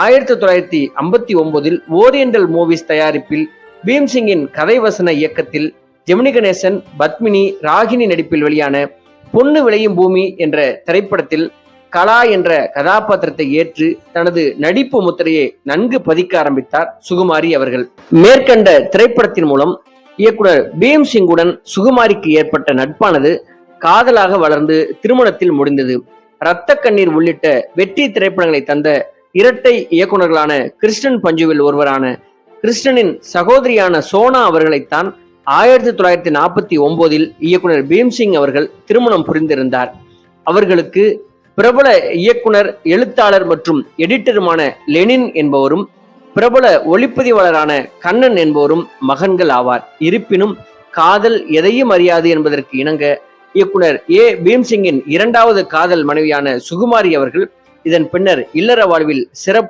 1959 oriental movies தயாரிப்பில் பீம்சிங்கின் கதை வசன இயக்கத்தில் ஜெமினி கணேசன், பத்மினி, ராகினி நடிப்பில் வெளியான பொண்ணு விளையும் பூமி என்ற திரைப்படத்தில் கலா என்ற கதாபாத்திரத்தை ஏற்று தனது நடிப்பு முத்திரையை நன்கு பதிக்க ஆரம்பித்தார் சுகுமாரி அவர்கள். மேற்கண்ட திரைப்படத்தின் மூலம் இயக்குனர் பீம்சிங்குடன் சுகுமாரிக்கு ஏற்பட்ட நட்பானது காதலாக வளர்ந்து திருமணத்தில் முடிந்தது. இரத்த கண்ணீர் உள்ளிட்ட வெற்றி திரைப்படங்களை தந்த இரட்டை இயக்குநர்களான கிருஷ்ணன் பஞ்சுவில் ஒருவரான கிருஷ்ணனின் சகோதரியான சோனா அவர்களைத்தான் 1949 இயக்குனர் பீம்சிங் அவர்கள் திருமணம் புரிந்திருந்தார். அவர்களுக்கு பிரபல இயக்குனர், எழுத்தாளர் மற்றும் எடிட்டருமான லெனின் என்பவரும் பிரபல ஒளிப்பதிவாளரான கண்ணன் என்பவரும் மகன்கள் ஆவார். இருப்பினும் காதல் எதையும் அறியாது என்பதற்கு இணங்க இயக்குனர் பீம்சிங்கின் இரண்டாவது காதல் மனைவியான சுகுமாரி அவர்கள் இதன் பின்னர் இல்லற வாழ்வில் சிறப்பு